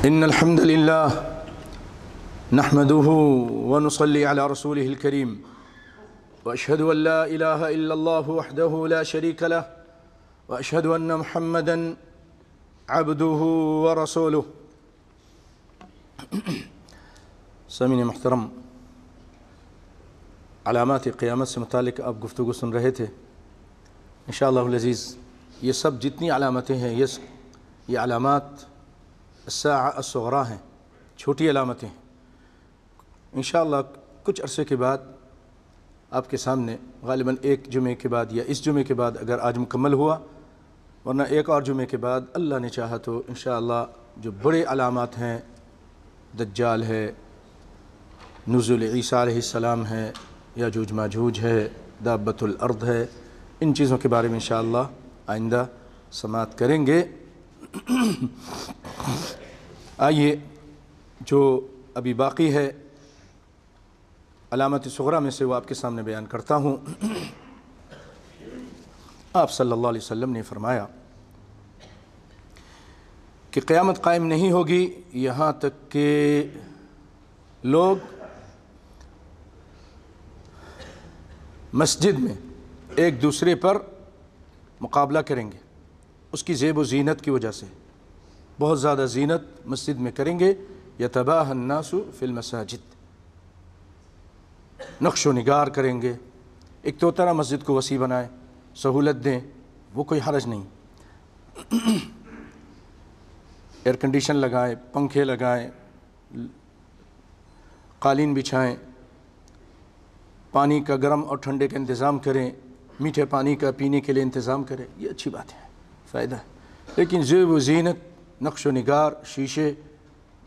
إن الحمد لله نحمده ونصلي على رسوله الكريم وأشهد أن لا إله إلا الله وحده لا شريك له وأشهد أن محمدًا عبده ورسوله۔ سامعین محترم، علامات قیامت سے متعلق آپ گفتگو سن رہے تھے۔ انشاءاللہ العزیز یہ سب جتنی علامتیں ہیں یہ علامات الساعہ الصغریٰ ہیں، چھوٹی علامتیں ہیں۔ انشاءاللہ کچھ عرصے کے بعد آپ کے سامنے غالباً ایک جمعے کے بعد یا اس جمعے کے بعد اگر آج مکمل ہوا، ورنہ ایک اور جمعے کے بعد اللہ نے چاہا تو انشاءاللہ جو بڑے علامات ہیں، دجال ہے، نزول عیسیٰ علیہ السلام ہے، یاجوج ماجوج ہے، دابۃ الارض ہے، ان چیزوں کے بارے میں انشاءاللہ آئندہ سماعت کریں گے۔ آئیے جو ابھی باقی ہے علامات صغریٰ میں سے وہ آپ کے سامنے بیان کرتا ہوں۔ آپ صلی اللہ علیہ وسلم نے فرمایا کہ قیامت قائم نہیں ہوگی یہاں تک کہ لوگ مسجد میں ایک دوسرے پر مقابلہ کریں گے، اس کی زیب و زینت کی وجہ سے بہت زیادہ زینت مسجد میں کریں گے۔ یتباہی الناس فی المساجد، نقش و نگار کریں گے، ایک تو طرح مسجد کو وسیع بنائیں، سہولت دیں، وہ کوئی حرج نہیں، ایئر کنڈیشن لگائیں، پنکھے لگائیں، قالین بچھائیں، پانی کا گرم اور ٹھنڈے کا انتظام کریں، میٹھے پانی کا پینے کے لیے انتظام کریں، یہ اچھی بات ہے، فائدہ ہے۔ لیکن زیب و زینت، نقش و نگار، شیشے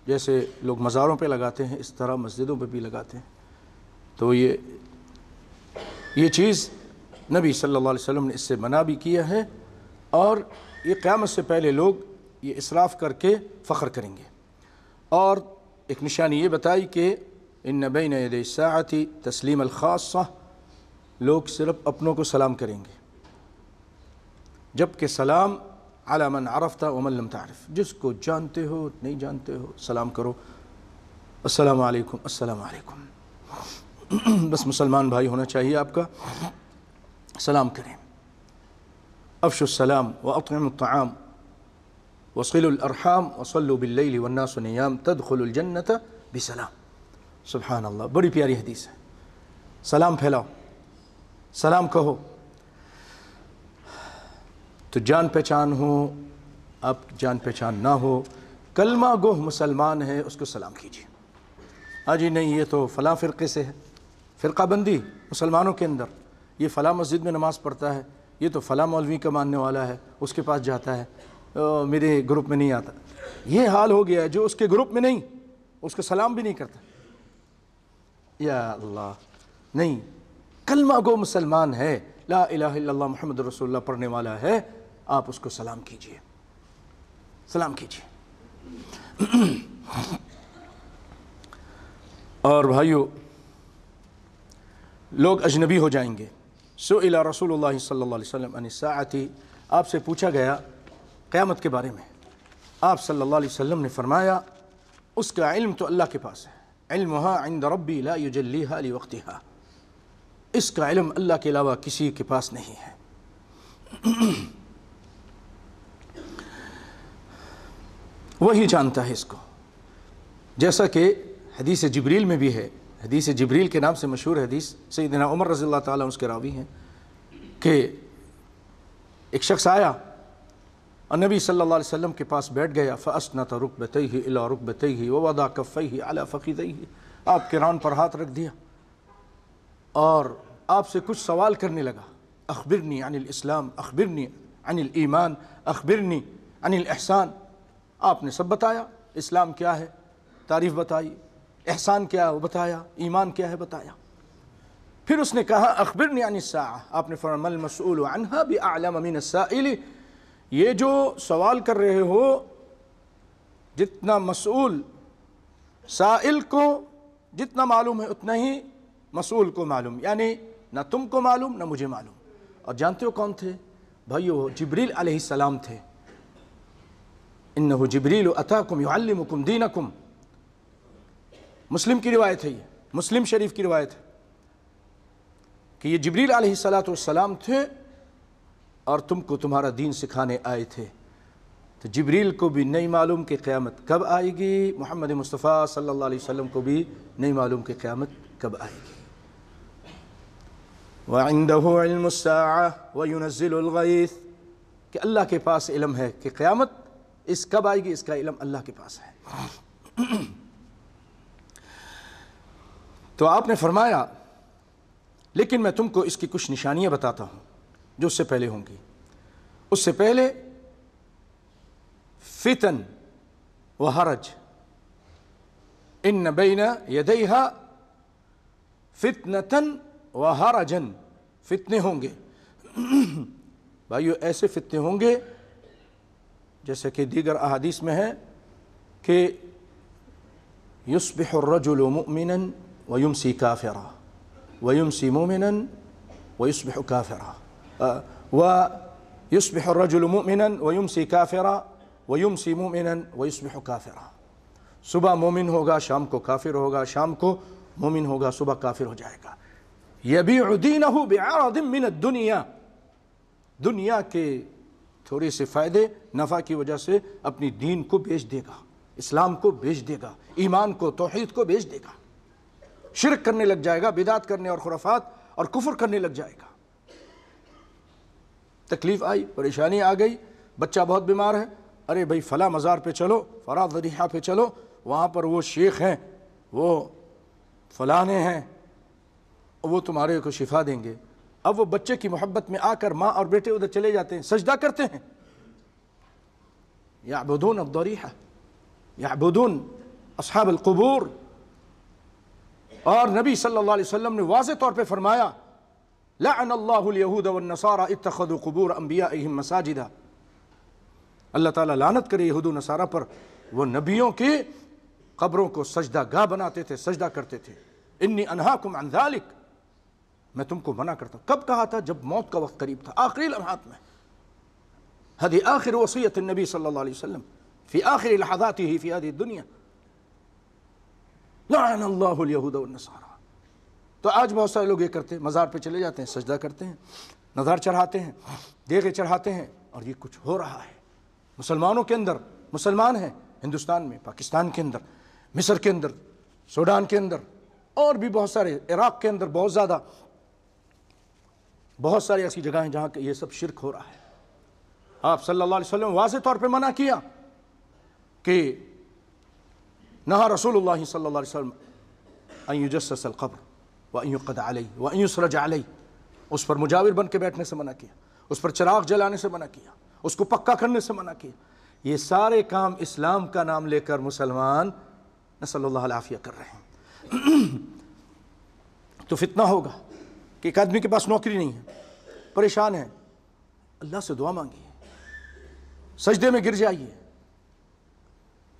جیسے لوگ مزاروں پہ لگاتے ہیں اس طرح مسجدوں پہ بھی لگاتے ہیں، تو یہ چیز نبی صلی اللہ علیہ وسلم نے اس سے منع بھی کیا ہے، اور یہ قیامت سے پہلے لوگ یہ اسراف کر کے فخر کریں گے۔ اور ایک نشانی یہ بتائی کہ ان بین یدی الساعۃ تسلیم الخاصہ، لوگ صرف اپنوں کو سلام کریں گے، جبکہ سلام علی من عرفت ومن لم تعرف، جس کو جانتے ہو نہیں جانتے ہو سلام کرو، السلام علیکم السلام علیکم، بس مسلمان بھائی ہونا چاہیے آپ کا، سلام کریں۔ افشوا السلام واطعموا الطعام وصلوا الارحام وصلوا باللیل والناس نیام تدخلوا الجنۃ بسلام۔ سبحان اللہ، بڑی پیاری حدیث ہے۔ سلام پھیلاؤ، سلام کہو، تو جان پہچان ہو، آپ جان پہچان نہ ہو، کلمہ گو مسلمان ہے اس کو سلام کیجیے۔ ہاں جی نہیں یہ تو فلاں فرقے سے ہے، فرقہ بندی مسلمانوں کے اندر، یہ فلاں مسجد میں نماز پڑھتا ہے، یہ تو فلاں مولوی کا ماننے والا ہے، اس کے پاس جاتا ہے، میرے گروپ میں نہیں آتا۔ یہ حال ہو گیا ہے، جو اس کے گروپ میں نہیں اس کو سلام بھی نہیں کرتا۔ یا اللہ، نہیں، کلمہ گو مسلمان ہے، لا الہ الا اللہ محمد رسول اللہ پڑھنے والا ہے، آپ اس کو سلام کیجئے، سلام کیجئے۔ اور بھائیو، لوگ اجنبی ہو جائیں گے۔ سئل رسول اللہ صلی اللہ علیہ وسلم عن الساعۃ، آپ سے پوچھا گیا قیامت کے بارے میں، آپ صلی اللہ علیہ وسلم نے فرمایا اس کا علم تو اللہ کے پاس ہے، علمها عند ربی لا یجلیها لوقتها، اس کا علم اللہ کے علاوہ کسی کے پاس نہیں ہے۔ وہی جانتا ہے اس کو، جیسا کہ حدیث جبریل میں بھی ہے، حدیث جبریل کے نام سے مشہور حدیث، سیدنا عمر رضی اللہ تعالیٰ اس کے راوی ہیں، کہ ایک شخص آیا اور نبی صلی اللہ علیہ وسلم کے پاس بیٹھ گیا، فَأَسْنَتَ رُكْبَتَيْهِ إِلَىٰ رُكْبَتَيْهِ وَوَضَعَ كَفَّيْهِ عَلَىٰ فَخِذَيْهِ، آپ کے ران پر ہاتھ رکھ دیا اور آپ سے کچھ سوال کرنے لگا، اخبرنی عن الاسلام، اخبرنی عن الایمان، اخبرنی عن الاحسان، آپ نے سب بتایا، اسلام کیا ہے تعریف بتائی، احسان کیا ہے وہ بتایا، ایمان کیا ہے بتایا۔ پھر اس نے کہا اخبرنی عن الساعہ، آپ نے فرمایا ما المسؤول عنها بأعلم من السائل، یہ جو سوال کر رہے ہو جتنا مسئول سائل کو جتنا معلوم ہے اتنا ہی مسئول کو معلوم، یعنی نہ تم کو معلوم نہ مجھے معلوم۔ اور جانتے ہو کون تھے بھائیو؟ جبریل علیہ السلام تھے۔ انہ جبریل اتاکم یعلمکم دینکم، مسلم کی روایت ہے، یہ مسلم شریف کی روایت ہے کہ یہ جبریل علیہ السلام تھے اور تم کو تمہارا دین سکھانے آئے تھے۔ تو جبریل کو بھی نہیں معلوم کہ قیامت کب آئے گی، محمد مصطفیٰ صلی اللہ علیہ وسلم کو بھی نہیں معلوم کہ قیامت کب آئے گی۔ وَعِنْدَهُ عِلْمُ السَّاعَةِ وَيُنَزِّلُ الْغَيْثِ، کہ اللہ کے پاس علم ہے کہ قیامت اس کب آئے گی، اس کا علم اللہ کے پاس ہے۔ تو آپ نے فرمایا لیکن میں تم کو اس کی کچھ نشانیاں بتاتا ہوں جو اس سے پہلے ہوں گی۔ اس سے پہلے فتن و حرج، ان بین یدیہا فتنۃ و حرجن، فتنے ہوں گے بھائیو، ایسے فتنے ہوں گے جیسے کہ دیگر احادیث میں ہے کہ یصبح الرجل مؤمنا ویمسی کافرا ویمسی مؤمنا ویصبح کافرا ویصبح الرجل مؤمنا ویمسی کافرا ویمسی مؤمنا ویصبح کافرا، صبح مومن ہوگا شام کو کافر ہوگا، شام کو مومن ہوگا صبح کافر ہو جائے گا۔ یبیع دینہ بعرض من الدنیا، دنیا کے تھوڑے سے فائدے نفع کی وجہ سے اپنی دین کو بیچ دے گا، اسلام کو بیچ دے گا، ایمان کو توحید کو بیچ دے گا، شرک کرنے لگ جائے گا، بدعت کرنے اور خرافات اور کفر کرنے لگ جائے گا۔ تکلیف آئی، پریشانی آ گئی، بچہ بہت بیمار ہے، ارے بھائی فلاں مزار پہ چلو، فلاں ضریحہ پہ چلو، وہاں پر وہ شیخ ہیں، وہ فلانے ہیں، وہ تمہارے کو شفا دیں گے۔ اب وہ بچے کی محبت میں آ کر ماں اور بیٹے ادھر چلے جاتے ہیں، سجدہ کرتے ہیں، یعبدون الضریحہ، یعبدون اصحاب القبور۔ اور نبی صلی اللہ علیہ وسلم نے واضح طور پہ فرمایا لعن اللہ الیہود والنصارى اتخذوا قبور انبیائہم مساجدا، اللہ تعالیٰ لعنت کرے یہود و نصارہ پر، وہ نبیوں کی قبروں کو سجدہ گاہ بناتے تھے، سجدہ کرتے تھے۔ انی انہاکم عن ذالک، میں تم کو منع کرتا ہوں۔ کب کہا تھا؟ جب موت کا وقت قریب تھا، آخری لمحات میں۔ ہذه آخر وصیت النبی صلی اللہ علیہ وسلم فی آخر لحظاته فی هذه الدنیا، لعن اللہ الیہود والنصارى۔ تو آج بہت سارے لوگ یہ کرتے ہیں، مزار پہ چلے جاتے ہیں، سجدہ کرتے ہیں، نظر چڑھاتے ہیں، دیگیں چڑھاتے ہیں، اور یہ کچھ ہو رہا ہے مسلمانوں کے اندر۔ مسلمان ہیں ہندوستان میں، پاکستان کے اندر، مصر کے اندر، سوڈان کے اندر، اور بھی بہت سارے، عراق کے اندر بہت زیادہ، بہت ساری ایسی جگہیں جہاں کہ یہ سب شرک ہو رہا ہے۔ آپ صلی اللہ علیہ وسلم واضح طور پہ منع کیا کہ نہا رسول اللہ صلی اللہ علیہ وسلم ان یجسس القبر وان یقعد علیہ وان یسرج علیہ، اس پر مجاور بن کے بیٹھنے سے منع کیا، اس پر چراغ جلانے سے منع کیا، اس کو پکا کرنے سے منع کیا۔ یہ سارے کام اسلام کا نام لے کر مسلمان نسأل اللہ العافیہ کر رہے ہیں۔ تو فتنہ ہوگا کہ ایک آدمی کے پاس نوکری نہیں ہے، پریشان ہے، اللہ سے دعا مانگیے، سجدے میں گر جائیے،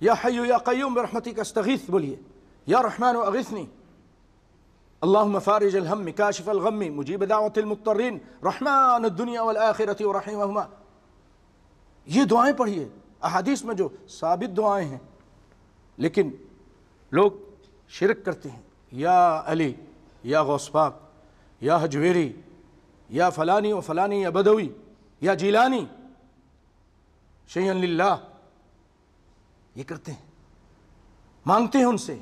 یا حی یا قیوم برحمتک استغیث بولیے، یا رحمان اغثنی، اللہم فارج الہم کاشف الغم مجیب دعوت المضطرین رحمان الدنیا والآخرۃ ورحیمہما۔ یہ دعائیں پڑھیے، احادیث میں جو ثابت دعائیں ہیں، لیکن لوگ شرک کرتے ہیں، یا علی، یا غوث پاک، یا حجویری، یا فلانی و فلانی، یا بدوی، یا جیلانی، شیئا للہ، یہ کرتے ہیں، مانگتے ہیں ان سے،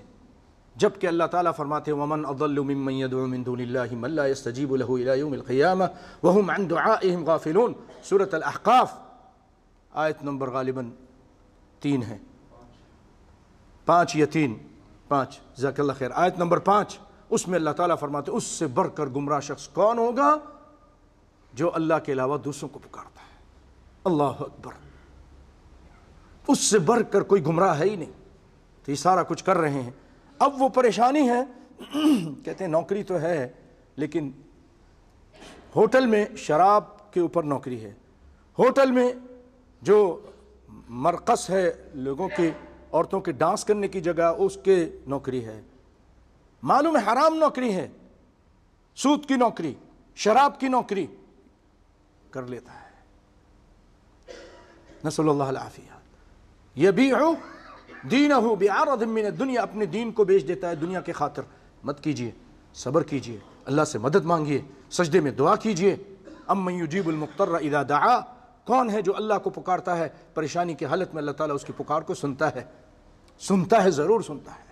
جبکہ اللہ تعالیٰ فرماتے ہیں وَمَنْ أَضَلُّ مِمَّنْ يَدْعُو مِن دُونِ اللَّهِ مَنْ لَا يَسْتَجِيبُ لَهُ إِلَى يَوْمِ الْقِيَامَةِ وَهُمْ عَنْ دُعَائِهِمْ غَافِلُونَ۔ سورۃ الاحقاف آیت نمبر غالباً 3 ہے، 5 یا 5، جزاک اللہ خیر، آیت نمبر 5، اس میں اللہ تعالیٰ فرماتے ہیں اس سے بڑھ کر گمراہ شخص کون ہوگا جو اللہ کے علاوہ دوسروں کو پکارتا ہے۔ اللہ اکبر، اس سے بڑھ کر کوئی گمراہ ہے ہی نہیں۔ تو یہ سارا کچھ کر رہے ہیں۔ اب وہ پریشانی ہے، کہتے ہیں نوکری تو ہے لیکن ہوٹل میں شراب کے اوپر نوکری ہے، ہوٹل میں جو مرقص ہے لوگوں کی، عورتوں کے ڈانس کرنے کی جگہ، اس کے نوکری ہے، معلوم ہے حرام نوکری ہے، سود کی نوکری، شراب کی نوکری کر لیتا ہے، نسأل اللہ العافیہ۔ یبیع دینہ بعرض من الدنیا، اپنے دین کو بیچ دیتا ہے دنیا کے خاطر۔ مت کیجئے، صبر کیجئے، اللہ سے مدد مانگیے، سجدے میں دعا کیجئے۔ امن یجیب المضطر اذا دعا، کون ہے جو اللہ کو پکارتا ہے پریشانی کی حالت میں؟ اللہ تعالیٰ اس کی پکار کو سنتا ہے، سنتا ہے، ضرور سنتا ہے۔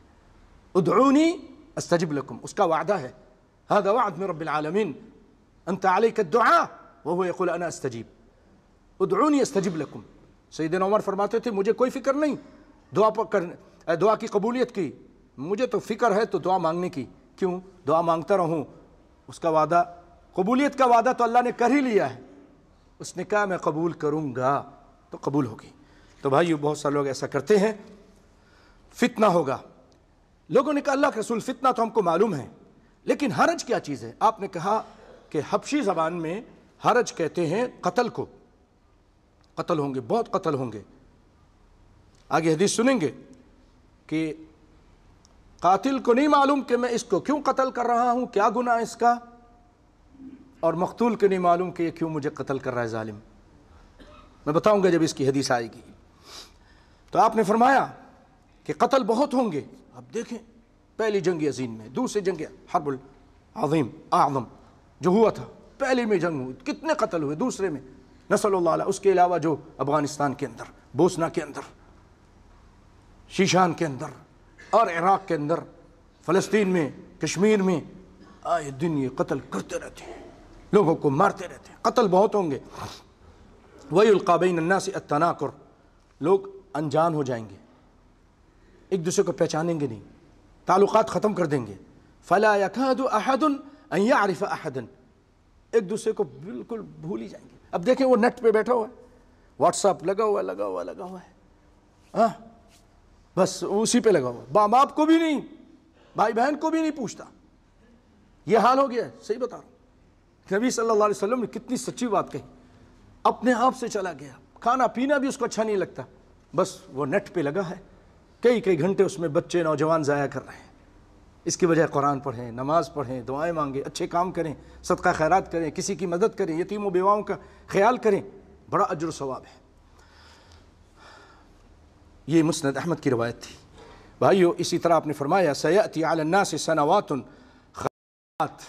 ادعونی استجب لکم، اس کا وعدہ ہے، هذا وعد من رب العالمین، انت علیک الدعاء وهو يقول انا استجیب، ادعونی استجب لکم۔ سیدنا عمر فرماتے تھے مجھے کوئی فکر نہیں دعا کی قبولیت کی، مجھے تو فکر ہے تو دعا مانگنے کی، کیوں؟ دعا مانگتا رہوں، اس کا وعدہ، قبولیت کا وعدہ تو اللہ نے کر ہی لیا ہے، اس نے کہا میں قبول کروں گا تو قبول ہوگی۔ تو بھائیو بہت سارے لوگ ایسا کرتے ہیں، فتنہ ہوگا۔ لوگوں نے کہا اللہ کے رسول فتنہ تو ہم کو معلوم ہے، لیکن حرج کیا چیز ہے؟ آپ نے کہا کہ حبشی زبان میں حرج کہتے ہیں قتل کو، قتل ہوں گے، بہت قتل ہوں گے۔ آگے حدیث سنیں گے کہ قاتل کو نہیں معلوم کہ میں اس کو کیوں قتل کر رہا ہوں، کیا گناہ اس کا، اور مقتول کو نہیں معلوم کہ یہ کیوں مجھے قتل کر رہا ہے ظالم۔ میں بتاؤں گا جب اس کی حدیث آئے گی۔ تو آپ نے فرمایا کہ قتل بہت ہوں گے۔ اب دیکھیں پہلی جنگ عظیم میں، دوسری جنگ حرب العظیم اعظم جو ہوا تھا، پہلی میں جنگ ہوئی کتنے قتل ہوئے، دوسرے میں نسل اللہ علیہ، اس کے علاوہ جو افغانستان کے اندر، بوسنا کے اندر، شیشان کے اندر، اور عراق کے اندر، فلسطین میں، کشمیر میں، آئے دن یہ قتل کرتے رہتے ہیں، لوگوں کو مارتے رہتے ہیں، قتل بہت ہوں گے۔ وَيُلْقَى بَيْنَ النَّاسِ التَّنَاكُرُ، لوگ انجان ہو جائیں گے، ایک دوسرے کو پہچانیں گے نہیں، تعلقات ختم کر دیں گے۔ فَلَا يَكَادُ أَحَدٌ أَن يَعْرِفَ أَحَدًا، ایک دوسرے کو بالکل بھول ہی جائیں گے۔ اب دیکھیں وہ نیٹ پہ بیٹھا ہوا ہے، واٹس ایپ لگا ہوا ہے، ہاں بس اسی پہ لگا ہوا، ماں باپ کو بھی نہیں، بھائی بہن کو بھی نہیں پوچھتا۔ یہ حال ہو گیا ہے، صحیح بتا رہا ہوں۔ نبی صلی اللہ علیہ وسلم نے کتنی سچی بات کہی، اپنے آپ سے چلا گیا، کھانا پینا بھی اس کو اچھا نہیں لگتا، بس وہ نیٹ پہ لگا ہے، کئی گھنٹے اس میں بچے نوجوان ضائع کر رہے ہیں۔ اس کی بجائے قرآن پڑھیں، نماز پڑھیں، دعائیں مانگیں، اچھے کام کریں، صدقہ خیرات کریں، کسی کی مدد کریں، یتیم و بیواؤں کا خیال کریں، بڑا اجر و ثواب ہے۔ یہ مسند احمد کی روایت تھی۔ بھائیو اسی طرح آپ نے فرمایا سیأتی علی الناس سنوات خیرات،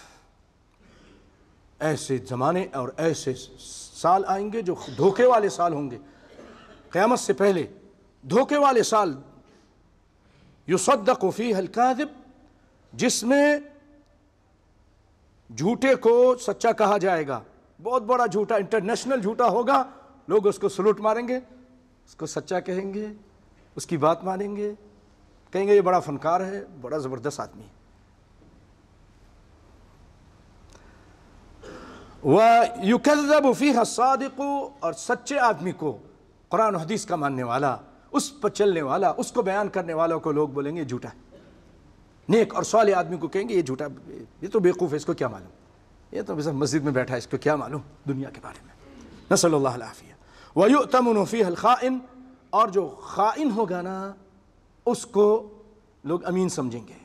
ایسے زمانے اور ایسے سال آئیں گے جو دھوکے والے سال ہوں گے، قیامت سے پہلے دھوکے والے سال، یصدق فیہ الکاذب، جس میں جھوٹے کو سچا کہا جائے گا، بہت بڑا جھوٹا، انٹرنیشنل جھوٹا ہوگا، لوگ اس کو سلوٹ ماریں گے، اس کو سچا کہیں گے، اس کی بات مانیں گے، کہیں گے یہ بڑا فنکار ہے، بڑا زبردست آدمی ہے۔ وَيُكَذَّبُ فِيهَا الصَّادِقُ، اور سچے آدمی کو، قرآن و حدیث کا ماننے والا، اس پر چلنے والا، اس کو بیان کرنے والوں کو لوگ بولیں گے یہ جھوٹا ہے۔ نیک اور صالح آدمی کو کہیں گے یہ جھوٹا، یہ تو بیوقوف ہے، اس کو کیا معلوم، یہ تو بس مسجد میں بیٹھا ہے، اس کو کیا معلوم دنیا کے بارے میں۔ نسأل اللہ العافیہ۔ وَيُؤْتَمُنُ فِيهَا الْخَائِنُ، اور جو خائن ہوگا نا اس کو لوگ امین سمجھیں گے۔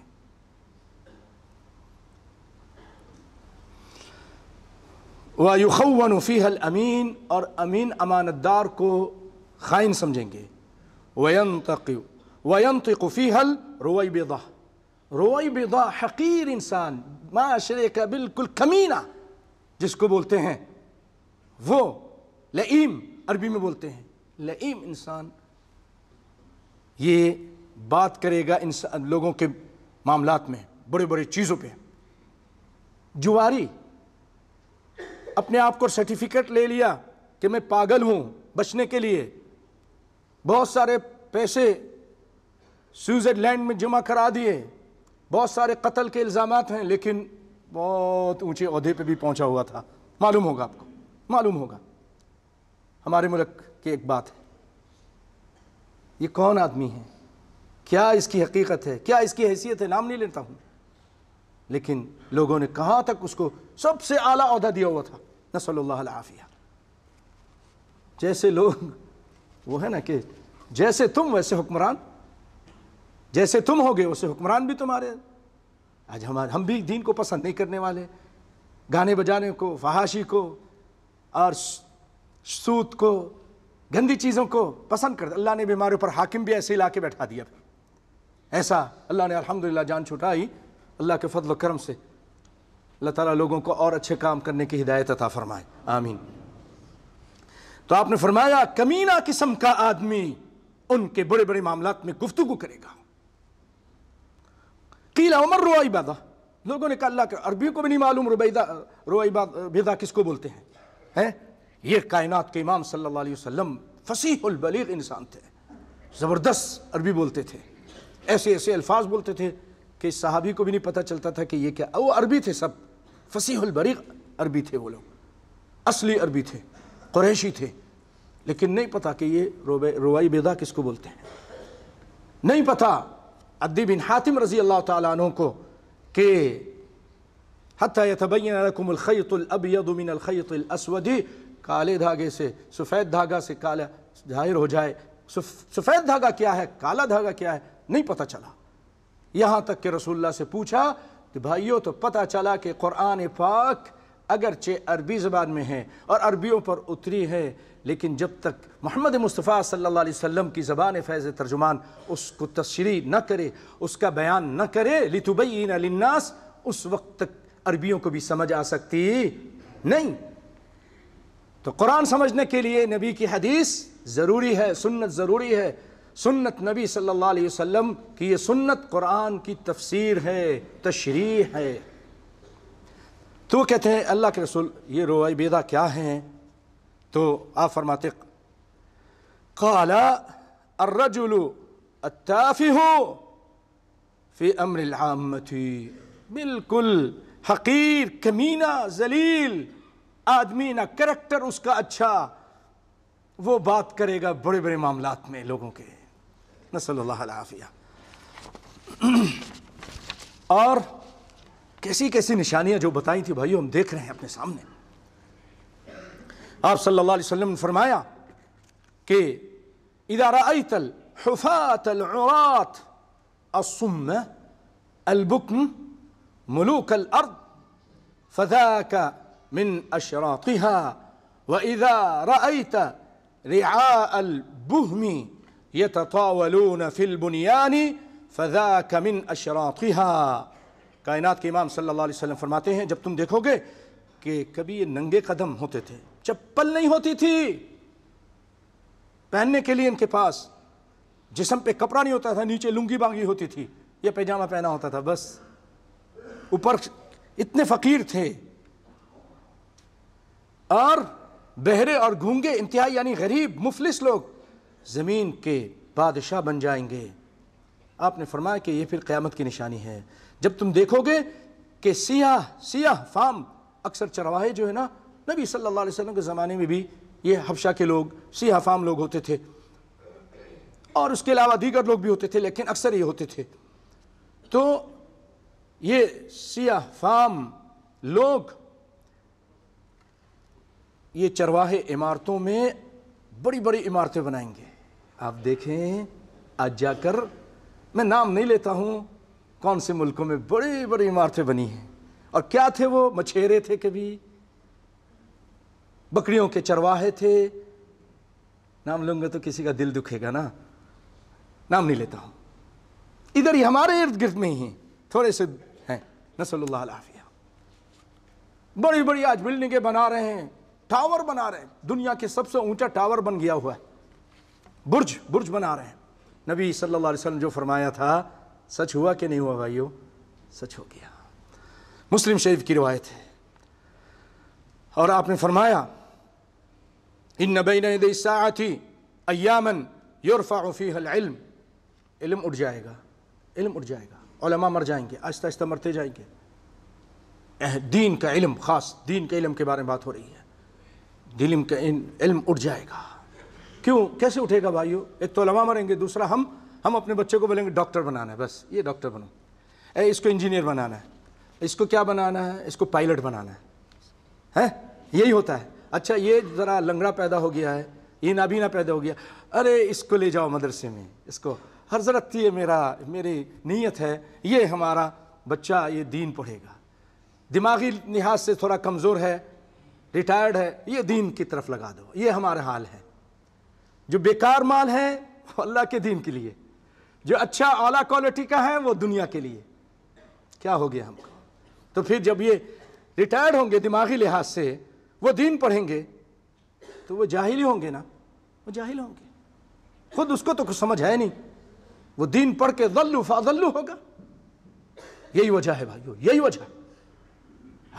وَيُخَوَّنُ فِيهَا الْأَمِينُ، اور امین امانت دار کو خائن سمجھیں گے۔ وَيَنْطِقُ فِيهَا الْرُوَيْبِضَةُ، رویبضہ حقیر انسان، معاشرے کا بالکل کمینہ جس کو بولتے ہیں، وہ لئیم عربی میں بولتے ہیں، لئیم انسان، یہ بات کرے گا لوگوں کے معاملات میں، بڑے بڑے چیزوں پہ۔ جواری، اپنے آپ کو سرٹیفکیٹ لے لیا کہ میں پاگل ہوں بچنے کے لیے، بہت سارے پیسے سوئٹزرلینڈ میں جمع کرا دیے، بہت سارے قتل کے الزامات ہیں، لیکن بہت اونچے عہدے پہ بھی پہنچا ہوا تھا۔ معلوم ہوگا آپ کو، معلوم ہوگا۔ ہمارے ملک کی ایک بات ہے، یہ کون آدمی ہے، کیا اس کی حقیقت ہے، کیا اس کی حیثیت ہے، نام نہیں لیتا ہوں، لیکن لوگوں نے کہاں تک اس کو سب سے اعلیٰ عہدہ دیا ہوا تھا۔ نسأل اللہ العافیہ۔ جیسے لوگ وہ ہے نا کہ جیسے تم ویسے حکمران، جیسے تم ہوگے ویسے حکمران بھی تمہارے۔ آج ہم بھی دین کو پسند نہیں کرنے والے، گانے بجانے کو، فحاشی کو، اور سود کو، گندی چیزوں کو پسند کرتے. اللہ نے بھی ہمارے اوپر حاکم بھی ایسے ہی لا کے بیٹھا دیا. پھر ایسا اللہ نے الحمدللہ جان چھٹائی اللہ کے فضل و کرم سے. اللہ تعالیٰ لوگوں کو اور اچھے کام کرنے کی ہدایت عطا فرمائے, آمین. تو آپ نے فرمایا کمینہ قسم کا آدمی ان کے بڑے بڑے معاملات میں گفتگو کرے گا. قیل عمر رویبضہ, لوگوں نے کہا اللہ کے عربیوں کو بھی نہیں معلوم رویبضہ کس کو بولتے ہیں. یہ کائنات کے امام صلی اللہ علیہ وسلم فصیح البلیغ انسان تھے, زبردست عربی بولتے تھے, ایسے ایسے الفاظ بولتے تھے کہ صحابی کو بھی نہیں پتہ چلتا تھا کہ یہ کیا. وہ عربی تھے, سب فصیح البلیغ عربی تھے, وہ لوگ اصلی عربی تھے, قریشی تھے, لیکن نہیں پتا کہ یہ رویبضہ کس کو بولتے ہیں. نہیں پتا عدی بن حاتم رضی اللہ تعالیٰ عنہ کو کہ حتی یتبین لکم الخیط الابیض من الخیط الاسود, کالے دھاگے سے سفید دھاگا سے کالا ظاہر ہو جائے. سفید دھاگا کیا ہے, کالا دھاگا کیا ہے, نہیں پتہ چلا. یہاں تک کہ رسول اللہ سے پوچھا کہ بھائیو تو پتہ چلا کہ قرآن پاک اگرچہ عربی زبان میں ہے اور عربیوں پر اتری ہے, لیکن جب تک محمد مصطفیٰ صلی اللہ علیہ وسلم کی زبان فیض ترجمان اس کو تشریح نہ کرے, اس کا بیان نہ کرے, لِتُبَيِّنَ لِلنَّاسِ, اس وقت تک عربیوں کو بھی سمجھ آ سکتی نہیں. تو قرآن سمجھنے کے لیے نبی کی حدیث ضروری ہے, سنت ضروری ہے. سنت نبی صلی اللہ علیہ وسلم کی یہ سنت قرآن کی تفسیر ہے, تشریح ہے. تو کہتے ہیں اللہ کے رسول یہ رویبضہ کیا ہیں؟ تو آپ فرماتے قال الرجل التافہ فی امر العامۃ, بالکل حقیر, کمینہ, ذلیل آدمی, نہ کریکٹر اس کا اچھا, وہ بات کرے گا بڑے بڑے معاملات میں لوگوں کے. نسأل اللہ العافیہ. اور کیسی کیسی نشانیاں جو بتائی تھی بھائیو ہم دیکھ رہے ہیں اپنے سامنے. آپ صلی اللہ علیہ وسلم نے فرمایا کہ اذا رأيت الحفاة العراة الصم البكم ملوك الأرض فذاك من أشراطها, وإذا رأيت رعاء البهم يتطاولون في البنيان فذاك من أشراطها. کائنات کے امام صلی اللہ علیہ وسلم فرماتے ہیں جب تم دیکھو گے کہ کبھی یہ ننگے قدم ہوتے تھے, چپل نہیں ہوتی تھی پہننے کے لیے ان کے پاس, جسم پہ کپڑا نہیں ہوتا تھا, نیچے لنگی بانگی ہوتی تھی یا پیجامہ پہنا ہوتا تھا بس, اوپر اتنے فقیر تھے, اور بہرے اور گونگے انتہائی یعنی غریب مفلس لوگ زمین کے بادشاہ بن جائیں گے. آپ نے فرمایا کہ یہ پھر قیامت کی نشانی ہے. جب تم دیکھو گے کہ سیاہ فام, اکثر چرواہے جو ہے نا, نبی صلی اللہ علیہ وسلم کے زمانے میں بھی یہ حبشہ کے لوگ سیاہ فام لوگ ہوتے تھے, اور اس کے علاوہ دیگر لوگ بھی ہوتے تھے, لیکن اکثر یہ ہوتے تھے. تو یہ سیاہ فام لوگ یہ چرواہے عمارتوں میں بڑی بڑی عمارتیں بنائیں گے. آپ دیکھیں آج جا کر, میں نام نہیں لیتا ہوں کون سے ملکوں میں بڑی بڑی عمارتیں بنی ہیں, اور کیا تھے وہ, مچھیرے تھے, کبھی بکریوں کے چرواہے تھے. نام لوں گا تو کسی کا دل دکھے گا نا, نام نہیں لیتا ہوں. ادھر ہی ہمارے ارد گرد میں ہی تھوڑے سے ہیں, نسأل اللہ العافیہ. بڑی بڑی آج بلڈنگیں بنا رہے ہیں, ٹاور بنا رہے ہیں, دنیا کے سب سے اونچا ٹاور بن گیا ہوا ہے, برج بنا رہے ہیں. نبی صلی اللہ علیہ وسلم جو فرمایا تھا سچ ہوا کہ نہیں ہوا بھائیو؟ سچ ہو گیا. مسلم شریف کی روایت ہے, اور آپ نے فرمایا ان بین یدی الساعۃ ایاما یرفع فیہا العلم, علم اٹھ جائے گا, علم اٹھ جائے گا, علماء مر جائیں گے, آہستہ آہستہ مرتے جائیں گے. دین کا علم, خاص دین کے علم کے بارے میں بات ہو رہی ہے, دین کا علم اٹھ جائے گا. کیوں, کیسے اٹھے گا بھائیو؟ ایک تو علماء مریں گے, دوسرا ہم اپنے بچے کو بولیں گے ڈاکٹر بنانا ہے, بس یہ ڈاکٹر بنو, اس کو انجینئر بنانا ہے, اس کو کیا بنانا ہے, اس کو پائلٹ بنانا ہے, یہی ہوتا ہے. اچھا یہ ذرا لنگڑا پیدا ہو گیا ہے, یہ نابینا پیدا ہو گیا, ارے اس کو لے جاؤ مدرسے میں, اس کو حضرت یہ میری نیت ہے, یہ ہمارا بچہ یہ دین پڑھے گا, دماغی لحاظ سے تھوڑا کمزور ہے, ریٹائرڈ ہے, یہ دین کی طرف لگا دو, یہ ہمارا حال ہے. جو بیکار مال ہے وہ اللہ کے دین کے لیے، جو اچھا اعلیٰ کوالٹی کا ہے وہ دنیا کے لیے. کیا ہو گیا ہم کو؟ تو پھر جب یہ ریٹائرڈ ہوں گے دماغی لحاظ سے، وہ دین پڑھیں گے تو وہ جاہل ہی ہوں گے نا، وہ جاہل ہوں گے. خود اس کو تو کچھ سمجھ ہے نہیں، وہ دین پڑھ کے ضلوا فاضلوا ہوگا. یہی وجہ ہے بھائیو، یہی وجہ.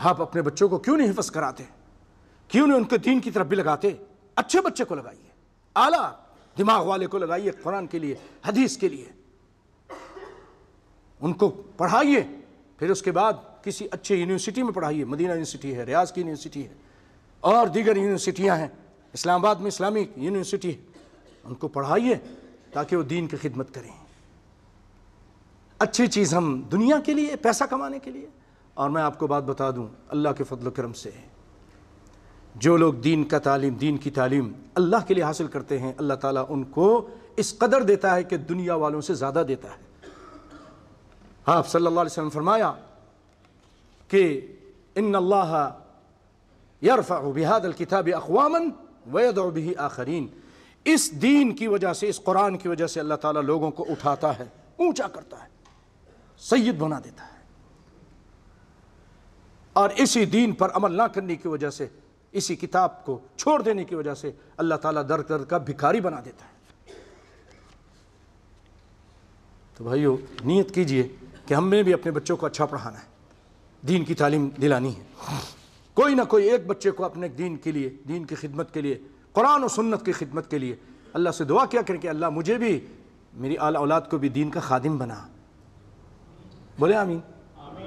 آپ اپنے بچوں کو کیوں نہیں حفظ کراتے؟ کیوں نہیں ان کے دین کی طرف بھی لگاتے؟ اچھے بچے کو لگائیے، اعلیٰ دماغ والے کو لگائیے قرآن کے لیے، حدیث کے لیے. ان کو پڑھائیے، پھر اس کے بعد کسی اچھے یونیورسٹی میں پڑھائیے. مدینہ یونیورسٹی ہے، ریاض کی یونیورسٹی ہے، اور دیگر یونیورسٹیاں ہیں، اسلام آباد میں اسلامک یونیورسٹی ہے. ان کو پڑھائیے تاکہ وہ دین کی خدمت کریں. اچھی چیز ہم دنیا کے لیے، پیسہ کمانے کے لیے. اور میں آپ کو بات بتا دوں، اللہ کے فضل و کرم سے جو لوگ دین کی تعلیم اللہ کے لیے حاصل کرتے ہیں، اللہ تعالیٰ ان کو اس قدر دیتا ہے کہ دنیا والوں سے زیادہ دیتا ہے. آپ صلی اللہ علیہ وسلم فرمایا کہ ان اللہ یرفع بہذا الکتاب اقواما ویدع بہ آخرین. اس دین کی وجہ سے، اس قرآن کی وجہ سے اللہ تعالیٰ لوگوں کو اٹھاتا ہے، اونچا کرتا ہے، سید بنا دیتا ہے. اور اسی دین پر عمل نہ کرنے کی وجہ سے، اسی کتاب کو چھوڑ دینے کی وجہ سے اللہ تعالیٰ در در کا بھکاری بنا دیتا ہے. تو بھائیو نیت کیجئے کہ ہم نے بھی اپنے بچوں کو اچھا پڑھانا ہے، دین کی تعلیم دلانی ہے. کوئی نہ کوئی ایک بچے کو اپنے دین کے لیے، دین کی خدمت کے لیے، قرآن و سنت کی خدمت کے لیے اللہ سے دعا کیا کریں کہ اللہ مجھے بھی، میری اولاد کو بھی دین کا خادم بنا. بولے آمین.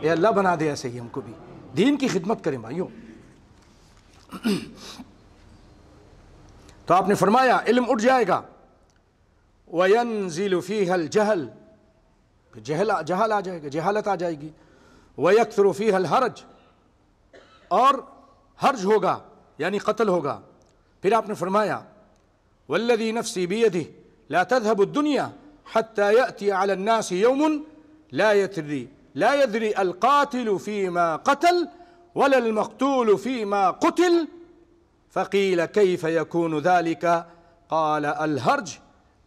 اے اللہ بنا دے ایسے ہی ہم کو بھی دین کی خدمت کریں بھائیوں. تو آپ نے فرمایا علم اٹھ جائے گا. وَيَنزِلُ فِيهَا الْجَهَلُ، جہل آ جائے گا، جہالت آ جائے گی. وَيَكْثُرُ فِيهَا الْحَرَجُ، اور حرج ہوگا یعنی قتل ہوگا. پھر آپ نے فرمایا وَالَّذِي نَفْسِي بِيَدِهِ لَا تَذْهَبُ الدُّنْيَا حَتَّى يَأْتِيَ عَلَى النَّاسِ يَوْمٌ لا يدري القاتل فيما قتل ولا المقتول فيما قتل. فقيل كيف يكون ذلك؟ قال الهرج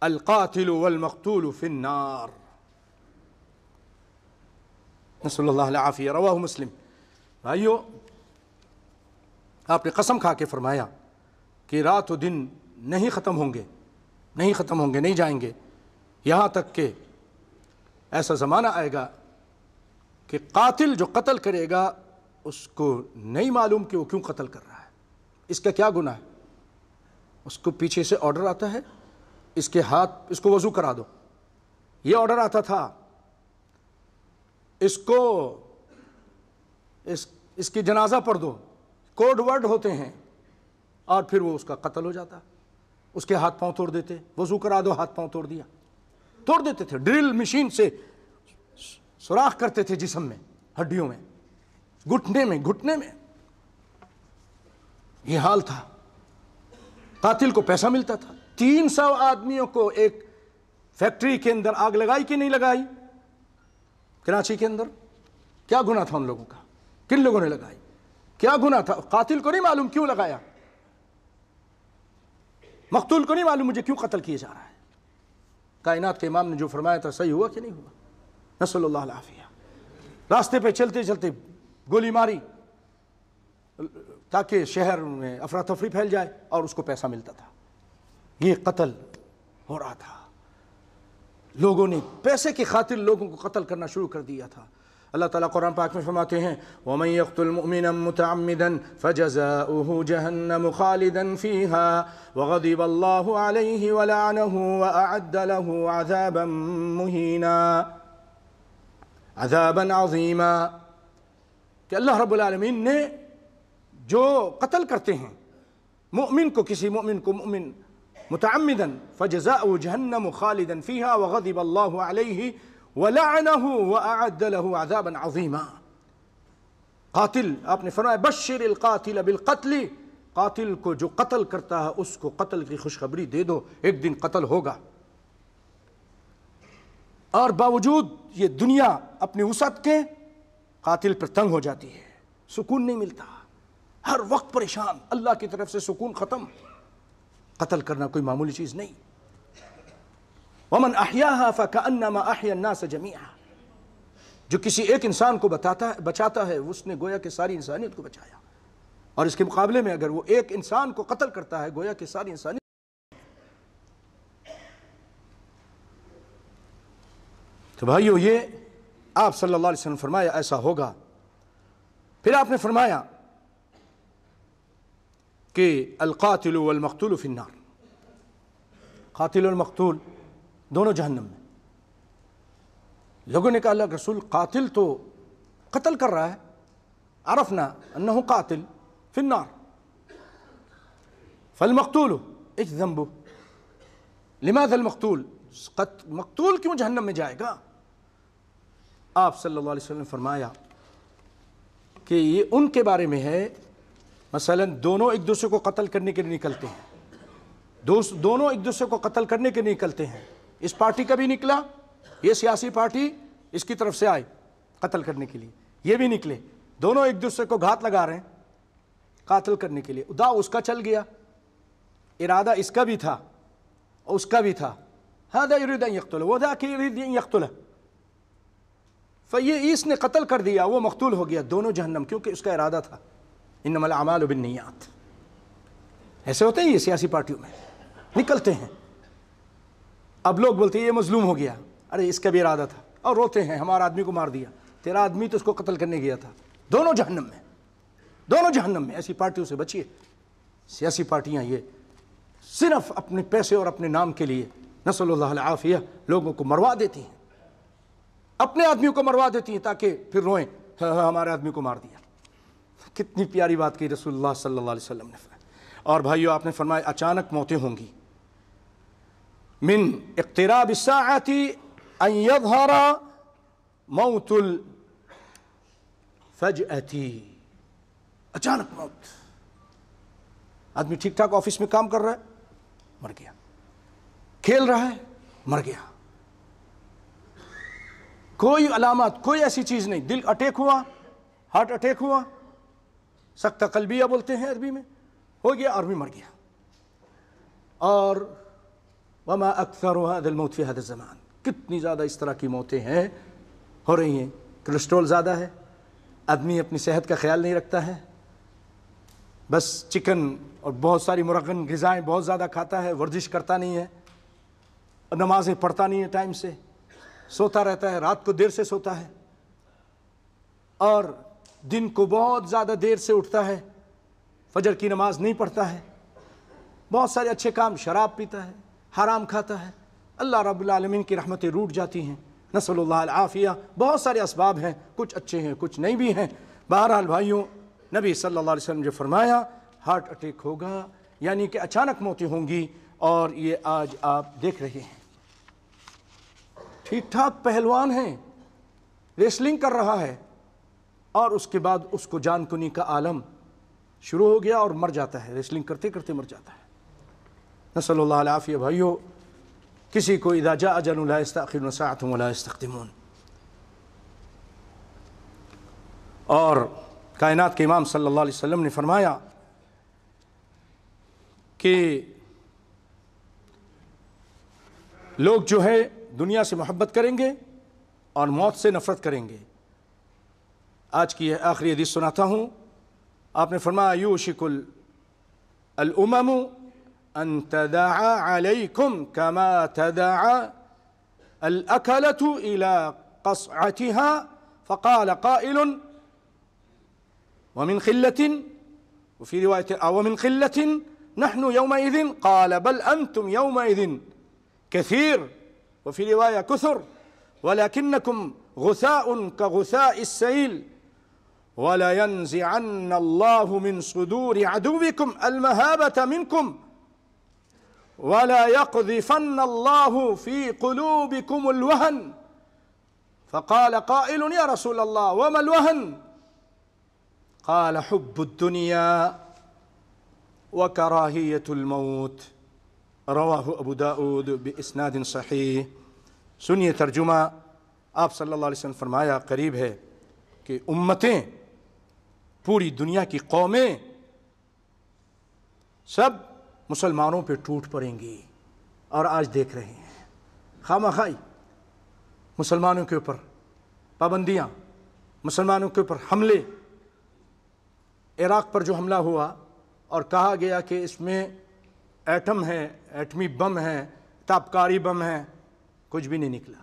القاتل والمقتول في النار. نسأل اللہ العافیہ. رواہ مسلم. بھائیو آپ نے قسم کھا کے فرمایا کہ رات و دن نہیں ختم ہوں گے، نہیں ختم ہوں گے، نہیں جائیں گے، یہاں تک کہ ایسا زمانہ آئے گا کہ قاتل جو قتل کرے گا اس کو نہیں معلوم کہ وہ کیوں قتل کر رہا ہے، اس کا کیا گناہ ہے. اس کو پیچھے سے آرڈر آتا ہے، اس کے ہاتھ، اس کو وضو کرا دو، یہ آرڈر آتا تھا، اس کو اس کی جنازہ پڑھ دو، کوڈ ورڈ ہوتے ہیں، اور پھر وہ اس کا قتل ہو جاتا. اس کے ہاتھ پاؤں توڑ دیتے، وضو کرا دو، ہاتھ پاؤں توڑ دیا، توڑ دیتے تھے. ڈرل مشین سے سوراخ کرتے تھے جسم میں، ہڈیوں میں، گھٹنے میں. یہ حال تھا. قاتل کو پیسہ ملتا تھا. 300 آدمیوں کو ایک فیکٹری کے اندر آگ لگائی کہ نہیں لگائی کراچی کے اندر؟ کیا گناہ تھا ان لوگوں کا؟ کن لوگوں نے لگائی؟ کیا گناہ تھا؟ قاتل کو نہیں معلوم کیوں لگایا، مقتول کو نہیں معلوم مجھے کیوں قتل کیا جا رہا ہے. کائنات کے امام نے جو فرمایا تھا صحیح ہوا کہ نہیں ہوا؟ نسأل اللہ العافیہ. راستے پہ چلتے چلتے گولی ماری تاکہ شہر میں افراتفری پھیل جائے اور اس کو پیسہ ملتا تھا. یہ قتل ہو رہا تھا. لوگوں نے پیسے کی خاطر لوگوں کو قتل کرنا شروع کر دیا تھا. اللہ تعالیٰ قرآن پاک میں فرماتے ہیں وَمَن يَقْتُلْ مُؤْمِنًا مُتَعَمِّدًا فَجَزَاؤُهُ جَهَنَّمُ خَالِدًا فِيهَا وَغَضِبَ اللَّهُ عَلَيْهِ وَلَعَنَهُ وَأَعَدَّ لَهُ عَذَابًا مُهِينًا، عذابًا عظیما. کہ اللہ رب العالمین نے جو قتل کرتے ہیں مؤمن کو، کسی مؤمن کو مؤمن متعمدًا فَجَزَاؤُهُ جَهَنَّمُ خَالِدًا فِيهَا وَغَضِبَ اللَّهُ عَلَيْهِ وَلَعَنَهُ وَأَعَدَّ لَهُ عَذَابًا عَظِيمًا. قاتل، آپ نے فرمایا بشر القاتل بالقتل، قاتل کو جو قتل کرتا ہے اس کو قتل کی خوشخبری دے دو، ایک دن قتل ہوگا. اور باوجود یہ دنیا اپنی وسعت کے قاتل پر تنگ ہو جاتی ہے، سکون نہیں ملتا، ہر وقت پریشان، اللہ کی طرف سے سکون ختم. قتل کرنا کوئی معمولی چیز نہیں. ومن احیاها فکأنما احیا الناس جمیعا. جو کسی ایک انسان کو بچاتا ہے اس نے گویا کہ ساری انسانیت کو بچایا. اور اس کے مقابلے میں اگر وہ ایک انسان کو قتل کرتا ہے گویا کہ ساری انسانیت. تو بھائیو یہ آپ صلی اللہ علیہ وسلم فرمایا ایسا ہوگا. پھر آپ نے فرمایا کہ القاتل والمقتول فی النار. قاتل اور مقتول دونوں جہنم میں. لوگوں نے کہا اللہ رسول قاتل تو قتل کر رہا ہے, عرفنا انہ قاتل فی النار, فالمقتول ايش ذنبه؟ لماذا المقتول؟ مقتول کیوں جہنم میں جائے گا؟ آپ صلی اللہ علیہ وسلم نے فرمایا کہ یہ ان کے بارے میں ہے مثلا دونوں ایک دوسرے کو قتل کرنے کے لیے نکلتے ہیں, دونوں ایک دوسرے کو قتل کرنے کے لیے نکلتے ہیں. اس پارٹی کا بھی نکلا, یہ سیاسی پارٹی اس کی طرف سے آئی قتل کرنے کے لیے, یہ بھی نکلے, دونوں ایک دوسرے کو گھات لگا رہے ہیں قاتل کرنے کے لیے. دا اس کا چل گیا, ارادہ اس کا بھی تھا اور اس کا بھی تھا. هذا يريد ان يقتله وذاك يريد ان يقتله, فیہ اس نے قتل کر دیا وہ مقتول ہو گیا. دونوں جہنم, کیونکہ اس کا ارادہ تھا. انما الاعمال بالنیات. ایسے ہوتے ہیں یہ سیاسی پارٹیوں میں نکلتے ہیں. اب لوگ بولتے ہیں یہ مظلوم ہو گیا, ارے اس کا بھی ارادہ تھا, اور روتے ہیں ہمارا آدمی کو مار دیا, تیرا آدمی تو اس کو قتل کرنے گیا تھا. دونوں جہنم میں, دونوں جہنم میں. ایسی پارٹیوں سے بچیے. سیاسی پارٹیاں یہ صرف اپنے پیسے اور اپنے نام کے لیے نسأل اللہ العافیہ لوگوں کو مروا دیتی ہیں, اپنے آدمیوں کو مروا دیتی ہیں تاکہ پھر روئیں ہمارے آدمی کو مار دیا. کتنی پیاری بات کی رسول اللہ صلی اللہ علیہ وسلم نے. اور بھائیو آپ نے فرمایا اچانک موتیں ہوں گی. من اقتراب الساعة ان يظهر موت الفجأة. اچانک موت. آدمی ٹھیک ٹھاک آفس میں کام کر رہا ہے, مر گیا. کھیل رہا ہے, مر گیا. کوئی علامات, کوئی ایسی چیز نہیں. دل اٹیک ہوا, ہارٹ اٹیک ہوا, سکتہ قلبیہ بولتے ہیں عربی میں, ہو گیا اور بھی مر گیا. اور وما اکثر هذا الموت في هذا الزمان. کتنی زیادہ اس طرح کی موتیں ہیں ہو رہی ہیں. کولیسٹرول زیادہ ہے, آدمی اپنی صحت کا خیال نہیں رکھتا ہے, بس چکن اور بہت ساری مرغن غذائیں بہت زیادہ کھاتا ہے, ورزش کرتا نہیں ہے, نمازیں پڑھتا نہیں ہے ٹائم سے, سوتا رہتا ہے, رات کو دیر سے سوتا ہے, اور دن کو بہت زیادہ دیر سے اٹھتا ہے, فجر کی نماز نہیں پڑھتا ہے, بہت سارے اچھے کام, شراب پیتا ہے, حرام کھاتا ہے. اللہ رب العالمین کی رحمتیں روٹ جاتی ہیں, نسأل اللہ العافیہ. بہت سارے اسباب ہیں, کچھ اچھے ہیں کچھ نہیں بھی ہیں. بہرحال بھائیوں, نبی صلی اللہ علیہ وسلم نے فرمایا ہارٹ اٹیک ہوگا, یعنی کہ اچانک موتیں ہوں گی. اور یہ آج آپ دیکھ رہے ہیں, ٹھیک ٹھاک پہلوان ہیں, ریسلنگ کر رہا ہے, اور اس کے بعد اس کو جان کنی کا عالم شروع ہو گیا اور مر جاتا ہے, ریسلنگ کرتے کرتے مر جاتا ہے. نسأل اللہ العافیہ. بھائیو, کسی کو اذا جاء اجل لا یستأخرون ساعة ولا یستقدمون. اور کائنات کے امام صلی اللہ علیہ وسلم نے فرمایا کہ لوگ جو ہے دنیا سے محبت کریں گے اور موت سے نفرت کریں گے. آج کی آخری حدیث سناتا ہوں. آپ نے فرمایا یوشک الامم ان تداعى عليكم كما تداعى الأكلة إلى قصعتها. فقال قائل ومن خلة, وفي رواية أو من خلة نحن يومئذ, قال بل أنتم يومئذ كثير, وفي رواية كثر, ولكنكم غثاء كغثاء السيل, ولا ينزعن الله من صدور عدوكم المهابة منكم, ولا يقذفن الله في قلوبكم الوهن. فقال قائل يا رسول الله وما الوهن؟ قال حب الدنيا وكراهية الموت. رواه ابو داود باسناد صحیح. سنیے ترجمہ. آپ صلی اللہ علیہ وسلم فرمایا قریب ہے کہ امتیں, پوری دنیا کی قومیں سب مسلمانوں پہ ٹوٹ پڑیں گی، اور آج دیکھ رہے ہیں خامخواہ مسلمانوں کے اوپر پابندیاں، مسلمانوں کے اوپر حملے۔ عراق پر جو حملہ ہوا اور کہا گیا کہ اس میں ایٹم ہے، ایٹمی بم ہے، تابکاری بم ہے، کچھ بھی نہیں نکلا۔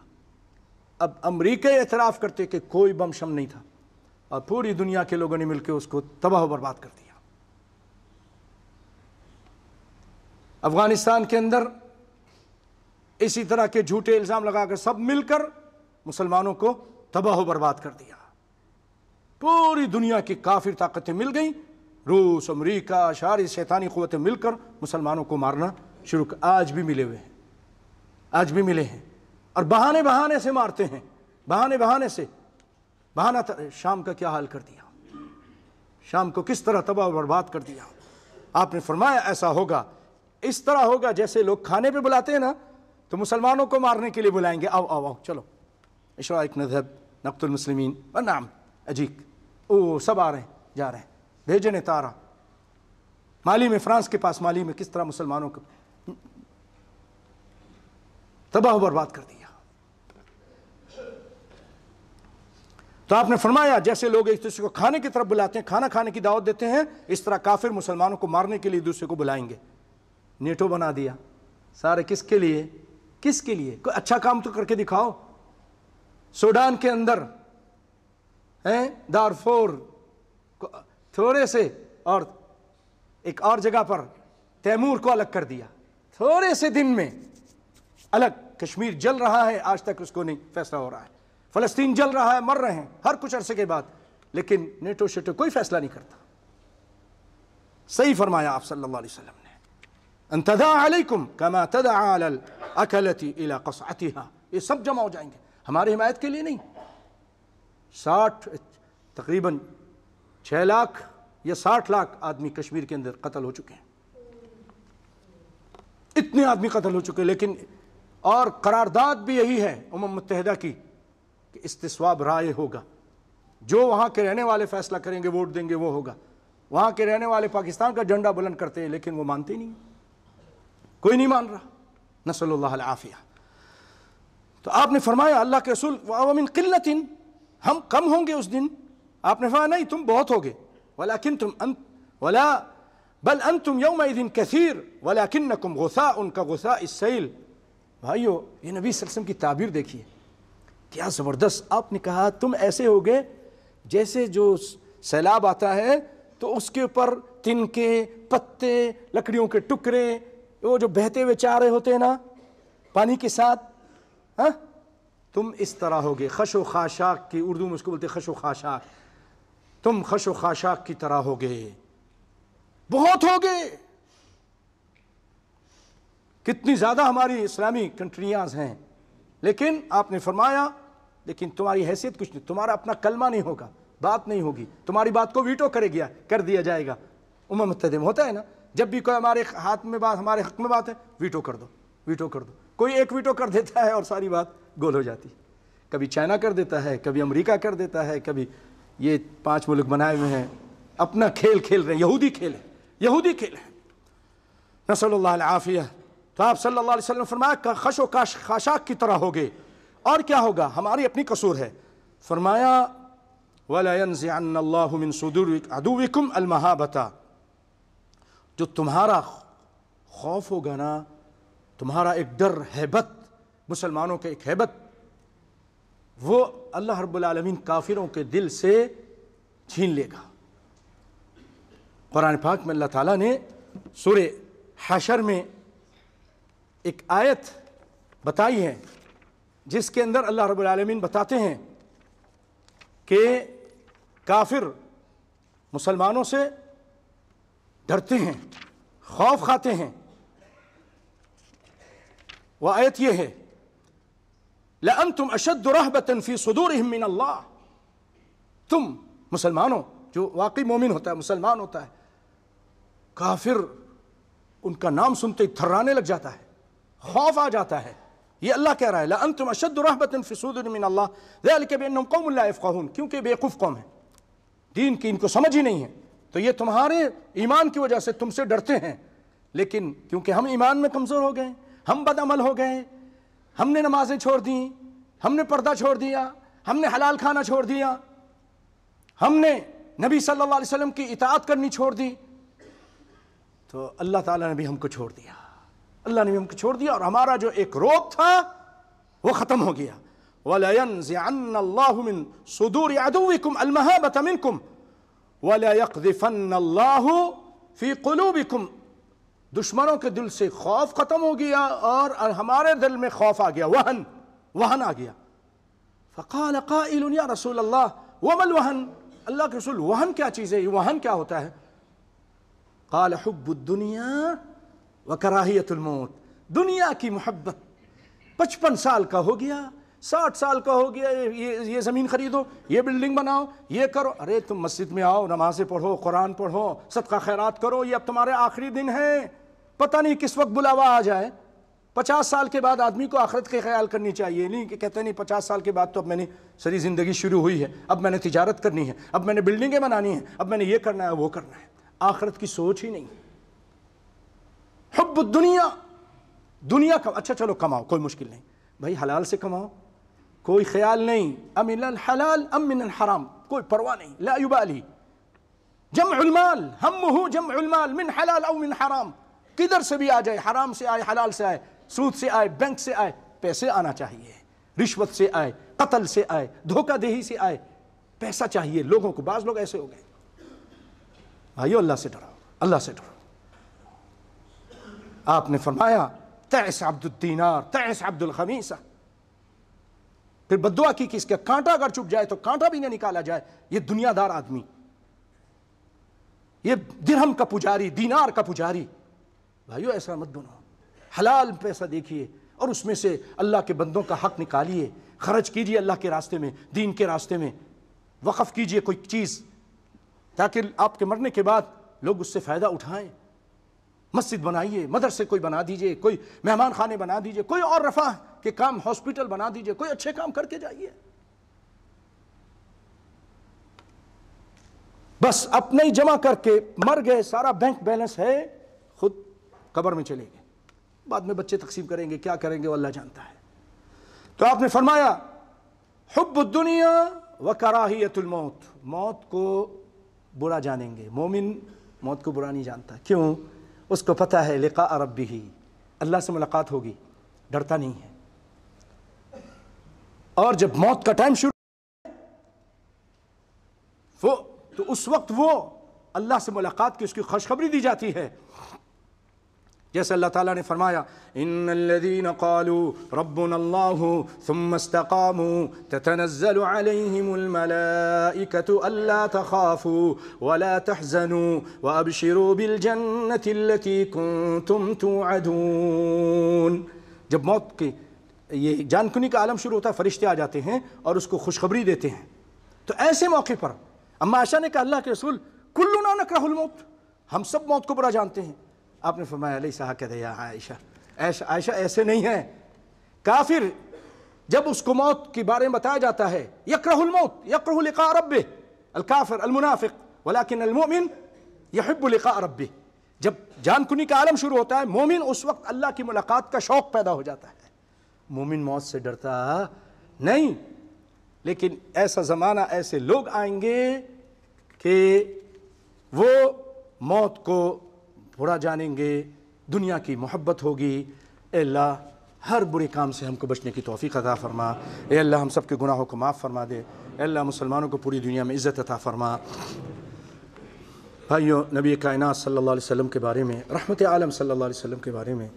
اب امریکہ اعتراف کرتے کہ کوئی بم شم نہیں تھا، اور پوری دنیا کے لوگوں نے مل کے اس کو تباہ و برباد کر دیا۔ افغانستان کے اندر اسی طرح کے جھوٹے الزام لگا کر سب مل کر مسلمانوں کو تباہ و برباد کر دیا۔ پوری دنیا کی کافر طاقتیں مل گئیں، روس، امریکہ، ساری شیطانی قوتیں مل کر مسلمانوں کو مارنا شروع کر۔ آج بھی ملے ہوئے ہیں، آج بھی ملے ہیں، اور بہانے بہانے سے مارتے ہیں، بہانے بہانے سے۔ بہانہ شام کا کیا حال کر دیا، شام کو کس طرح تباہ و برباد کر دیا۔ آپ نے فرمایا ایسا ہوگا، اس طرح ہوگا جیسے لوگ کھانے پہ بلاتے ہیں نا، تو مسلمانوں کو مارنے کے لیے بلائیں گے، آؤ آؤ آؤ چلو اشرائک نذهب نقتل المسلمین ونعم اجیک، او سب آ رہے ہیں، جا رہے ہیں، بھیجے نے تارا۔ مالی میں، فرانس کے پاس مالی میں کس طرح مسلمانوں کو تباہ و برباد کر دیا۔ تو آپ نے فرمایا جیسے لوگ ایک دوسرے کو کھانے کی طرف بلاتے ہیں، کھانا کھانے کی دعوت دیتے ہیں، اس طرح کافر مسلمانوں کو مارنے کے لیے دوسرے کو بلائیں گے۔ نیٹو بنا دیا، سارے کس کے لیے؟ کس کے لیے؟ کوئی اچھا کام تو کر کے دکھاؤ۔ سوڈان کے اندر دارفور تھوڑے سے، اور ایک اور جگہ پر تیمور کو الگ کر دیا، تھوڑے سے دن میں الگ۔ کشمیر جل رہا ہے، آج تک اس کو نہیں فیصلہ ہو رہا ہے۔ فلسطین جل رہا ہے، مر رہے ہیں ہر کچھ عرصے کے بعد، لیکن نیٹو شیٹو کوئی فیصلہ نہیں کرتا۔ صحیح فرمایا آپ صلی اللہ علیہ وسلم نے، ان تداعى علیکم کما تداعى علی الاکلۃ الی قصعتها، یہ سب جمع ہو جائیں گے ہماری حمایت کے لیے نہیں۔ 60 تقریباً 6 لاکھ یا 60 لاکھ آدمی کشمیر کے اندر قتل ہو چکے ہیں، اتنے آدمی قتل ہو چکے، لیکن اور قرارداد بھی یہی ہے متحدہ کی کہ استصواب رائے ہوگا، جو وہاں کے رہنے والے فیصلہ کریں گے، ووٹ دیں گے، وہ ہوگا۔ وہاں کے رہنے والے پاکستان کا جھنڈا بلند کرتے ہیں، لیکن وہ مانتے نہیں، کوئی نہیں مان رہا، نسأل اللہ العافیہ۔ تو آپ نے فرمایا اللہ کے رسول وَمِن قِلَّةٍ، ہم کم ہوں گے اس دن۔ آپ نے فرمایا نہیں، تم بہت ہوگے، بل انتم یومئذ کثیر ولکنکم غثاء کغثاء السیل۔ بھائیو، یہ نبی صلی اللہ علیہ وسلم کی تعبیر دیکھیے کیا زبردست۔ آپ نے کہا تم ایسے ہوگے جیسے جو سیلاب آتا ہے تو اس کے اوپر تنکے، پتے، لکڑیوں کے ٹکڑے، وہ جو بہتے ہوئے چارے ہوتے ہیں نا پانی کے ساتھ، تم اس طرح ہوگے۔ خش و خاشاک کی اردو میں اس کو بولتے خش و خاشاک، تم خش و خاشاک کی طرح ہوگے، بہت ہوگے۔ کتنی زیادہ ہماری اسلامی کنٹریاں ہیں، لیکن آپ نے فرمایا لیکن تمہاری حیثیت کچھ نہیں، تمہارا اپنا کلمہ نہیں ہوگا، بات نہیں ہوگی، تمہاری بات کو ویٹو کر دیا جائے گا۔ امم متحدہ میں ہوتا ہے نا، جب بھی کوئی ہمارے ہاتھ میں بات، ہمارے حق میں بات ہے، ویٹو کر دو، ویٹو کر دو۔ کوئی ایک ویٹو کر دیتا ہے اور ساری بات گول ہو جاتی۔ کبھی چائنا کر دیتا ہے، کبھی امریکہ کر دیتا ہے، کبھی یہ 5 ملک بنائے ہوئے ہیں، اپنا کھیل کھیل رہے ہیں، یہودی کھیل ہے، یہودی کھیل ہے، نسأل اللہ العافیہ۔ تو آپ صلی اللہ علیہ وسلم فرمایا کہ خش و خاشاک کی طرح ہوگے، اور کیا ہوگا؟ ہماری اپنی قصور ہے۔ فرمایا وَلَا يَنزِعَنَّ اللَّهُ مِن صُدُورِ عَدُوِّكُمْ الْمَهَابَةَ، جو تمہارا خوف ہوگا نا، تمہارا ایک ڈر، ہیبت، مسلمانوں کے ایک ہیبت، وہ اللہ رب العالمین کافروں کے دل سے چھین لے گا۔ قرآن پاک میں اللہ تعالیٰ نے سورہ حشر میں ایک آیت بتائی ہے جس کے اندر اللہ رب العالمین بتاتے ہیں کہ کافر مسلمانوں سے ڈرتے ہیں، خوف کھاتے ہیں۔ وہ آیت یہ ہے لَأَنْتُمْ أَشَدُّ رَهْبَةً فِي صُدُورِهِمْ مِنَ اللَّهِ، تم مسلمانوں، جو واقعی مومن ہوتا ہے، مسلمان ہوتا ہے، کافر ان کا نام سنتے ہی تھرانے لگ جاتا ہے، خوف آ جاتا ہے۔ یہ اللہ کہہ رہا ہے لَأَنْتُمْ أَشَدُّ رَهْبَةً فِي صُدُورِهِمْ مِنَ اللَّهِ ذَلِكَ بِأَنَّهُمْ قَوْمٌ لَا يَفْقَهُونَ، کیونکہ بیوقوف قوم ہے، دین کی ان کو سمجھ ہی نہیں ہے، تو یہ تمہارے ایمان کی وجہ سے تم سے ڈرتے ہیں۔ لیکن کیونکہ ہم ایمان میں کمزور ہو گئے، ہم بد عمل ہو گئے، ہم نے نمازیں چھوڑ دیں، ہم نے پردہ چھوڑ دیا، ہم نے حلال کھانا چھوڑ دیا، ہم نے نبی صلی اللہ علیہ وسلم کی اطاعت کرنی چھوڑ دی، تو اللہ تعالیٰ نے بھی ہم کو چھوڑ دیا، اللہ نے بھی ہم کو چھوڑ دیا، اور ہمارا جو ایک روب تھا وہ ختم ہو گیا۔ وَلَيَنزِعَنَّ اللَّهُ مِن صُدُورِ عَدُوِّكُمْ الْمَهَابَةَ مِنْكُمْ وَلَيَقْذِفَنَّ اللَّهُ فِي قُلُوبِكُمْ، دشمنوں کے دل سے خوف ختم ہو گیا اور ہمارے دل میں خوف آ گیا، وہن آ گیا۔ فقال قائل یا رسول اللہ وما الوہن، اللہ کے رسول وہن کیا چیز ہے، یہ وہن کیا ہوتا ہے؟ قال حب الدنیا وکراہیت الموت، دنیا کی محبت، 55 سال کا ہو گیا، 60 سال کا ہو گیا، یہ زمین خریدو، یہ بلڈنگ بناؤ، یہ کرو، ارے تم مسجد میں آؤ، نمازیں پڑھو، قرآن پڑھو، صدقہ خیرات کرو، یہ اب تمہارے آخری دن ہے، پتہ نہیں کس وقت بلاوا آ جائے۔ 50 سال کے بعد آدمی کو آخرت کے خیال کرنی چاہیے، نہیں کہ کہتے نہیں 50 سال کے بعد تو اب میں نے ساری زندگی شروع ہوئی ہے، اب میں نے تجارت کرنی ہے، اب میں نے بلڈنگیں بنانی ہیں، اب میں نے یہ کرنا ہے وہ کرنا ہے، آخرت کی سوچ ہی نہیں۔ حب الدنیا، دنیا کا اچھا چلو کماؤ، کوئی مشکل نہیں بھائی، حلال سے کماؤ، کوئی خیال نہیں، ام من الحلال ام من الحرام، کوئی پرواہ نہیں، لا یبالی، جمع المال ہمہ جمع المال من حلال او من حرام، کدھر سے بھی آ جائے، حرام سے آئے، حلال سے آئے، سود سے آئے، بینک سے آئے، پیسے آنا چاہیے، رشوت سے آئے، قتل سے آئے، دھوکہ دہی سے آئے، پیسہ چاہیے لوگوں کو۔ بعض لوگ ایسے ہو گئے، بھائیو اللہ سے ڈرو، اللہ سے ڈرو۔ آپ نے فرمایا تعس عبد الدینار تعس عبد الخمیسہ، پھر بددعا کی کہ اس کا کانٹا اگر چپ جائے تو کانٹا بھی نہ نکالا جائے، یہ دنیا دار آدمی، یہ درہم کا پجاری، دینار کا پجاری۔ بھائیو ایسا مت بنو، حلال پیسہ دیکھیے اور اس میں سے اللہ کے بندوں کا حق نکالیے، خرچ کیجئے اللہ کے راستے میں، دین کے راستے میں، وقف کیجئے کوئی چیز تاکہ آپ کے مرنے کے بعد لوگ اس سے فائدہ اٹھائیں۔ مسجد بنائیے، مدرسے کوئی بنا دیجئے، کوئی مہمان خانے بنا دیجئے، کوئی اور رفاہ کے کام، ہاسپٹل بنا دیجئے، کوئی اچھے کام کر کے جائیے۔ بس اپنے ہی جمع کر کے مر گئے، سارا بینک بیلنس ہے، خود قبر میں چلے گئے، بعد میں بچے تقسیم کریں گے، کیا کریں گے وہ اللہ جانتا ہے۔ تو آپ نے فرمایا حب الدنیا وکراہیت الموت، موت کو برا جانیں گے، مومن موت کو برا نہیں جانتا، کیوں؟ اس کو پتہ ہے لقاء ربہ، اللہ سے ملاقات ہوگی، ڈرتا نہیں ہے۔ اور جب موت کا ٹائم شروع وہ تو اس وقت وہ اللہ سے ملاقات کی اس کی خوشخبری دی جاتی ہے، جیسے اللہ تعالیٰ نے فرمایا ان الذین قالوا ربنا اللہ ثم استقاموا تتنزل علیہم الملائکۃ الا تخافوا ولا تحزنوا وابشروا بالجنۃ التي کنتم توعدون۔ جب موت کی یہ جان کنی کا عالم شروع ہوتا ہے، فرشتے آ جاتے ہیں اور اس کو خوشخبری دیتے ہیں، تو ایسے موقع پر اما عائشہ نے کہا اللہ کے رسول کلنا نکرہ الموت، ہم سب موت کو برا جانتے ہیں۔ آپ نے فرمایا لیس ہکذا یا عائشہ، عائشہ ایسے نہیں ہے، کافر جب اس کو موت کے بارے میں بتایا جاتا ہے یکرہ الموت، یکرہ لقاء ربہ، الکافر المنافق، ولکن المؤمن یحب لقاء ربہ۔ جب جان کنی کا عالم شروع ہوتا ہے، مومن اس وقت اللہ کی ملاقات کا شوق پیدا ہو جاتا ہے، مومن موت سے ڈرتا نہیں۔ لیکن ایسا زمانہ، ایسے لوگ آئیں گے کہ وہ موت کو برا جانیں گے، دنیا کی محبت ہوگی۔ اے اللہ ہر برے کام سے ہم کو بچنے کی توفیق عطا فرما، اے اللہ ہم سب کے گناہوں کو معاف فرما دے، اے اللہ مسلمانوں کو پوری دنیا میں عزت عطا فرما۔ بھائیو، نبی کائنات صلی اللہ علیہ وسلم کے بارے میں، رحمت عالم صلی اللہ علیہ وسلم کے بارے میں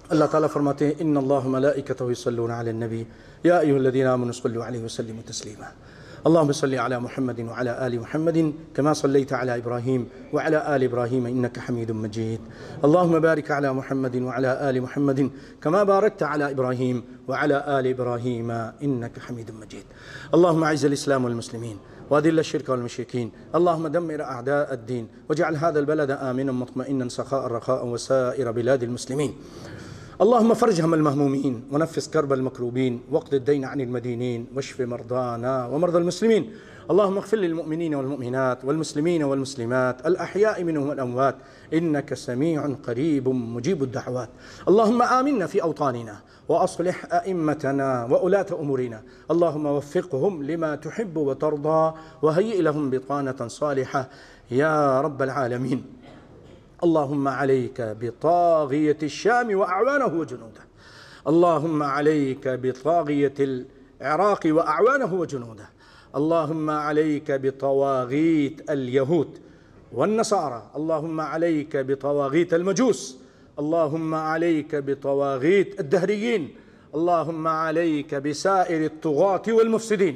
اللہ تعالیٰ فرماتے ہیں ان اللہ ملائکتہ یصلون علی النبی یا ایھا الذین آمنوا صلوا علیہ وسلموا تسلیما۔ اللهم صل على محمد وعلى آل محمد كما صليت على إبراهيم وعلى آل إبراهيم إنك حميد مجيد. اللهم بارك على محمد وعلى آل محمد كما باركت على إبراهيم وعلى آل إبراهيم إنك حميد مجيد. اللهم أعز الإسلام والمسلمين وأذل الشرك والمشركين. اللهم دمر أعداء الدين واجعل هذا البلد آمنا مطمئنا سخاء رخاء وسائر بلاد المسلمين. اللهم فرج هم المهمومين ونفس كرب المكروبين واقض الدين عن المدينين واشف مرضانا ومرضى المسلمين اللهم اغفر للمؤمنين والمؤمنات والمسلمين والمسلمات الأحياء منهم والأموات إنك سميع قريب مجيب الدعوات. اللهم آمنا في أوطاننا وأصلح أئمتنا وولاة أمورنا، اللهم وفقهم لما تحب وترضى وهيئ لهم بطانة صالحة يا رب العالمين. اللهم عليك بطاغية الشام وأعوانه وجنوده، اللهم عليك بطاغية العراق وأعوانه وجنوده، اللهم عليك بطواغيت اليهود والنصارى، اللهم عليك بطواغيت المجوس، اللهم عليك بطواغيت الدهريين، اللهم عليك بسائر الطغاة والمفسدين.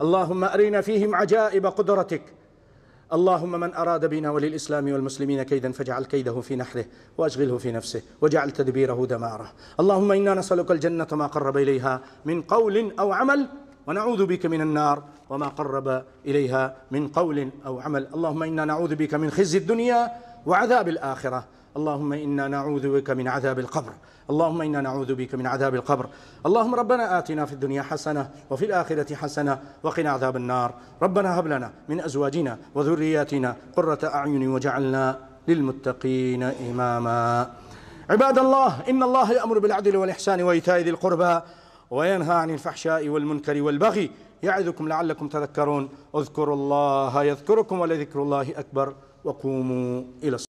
اللهم أرنا فيهم عجائب قدرتك. اللهم من أراد بنا وللإسلام والمسلمين كيدا فاجعل كيده في نحره وأشغله في نفسه واجعل تدبيره دماره. اللهم إنا نسألك الجنة ما قرب إليها من قول أو عمل، ونعوذ بك من النار وما قرب إليها من قول أو عمل. اللهم إنا نعوذ بك من خزي الدنيا وعذاب الآخرة. اللهم إنا نعوذ بك من عذاب القبر. اللهم إنا نعوذ بك من عذاب القبر. اللهم ربنا آتنا في الدنيا حسنة وفي الآخرة حسنة وقنا عذاب النار. ربنا هب لنا من أزواجنا وذرياتنا قرة أعين وجعلنا للمتقين إماما. عباد الله، إن الله يأمر بالعدل والإحسان وإيتاء ذي القربى وينهى عن الفحشاء والمنكر والبغي يعظكم لعلكم تذكرون. اذكروا الله يذكركم ولذكر الله أكبر وقوموا إلى الصلاة.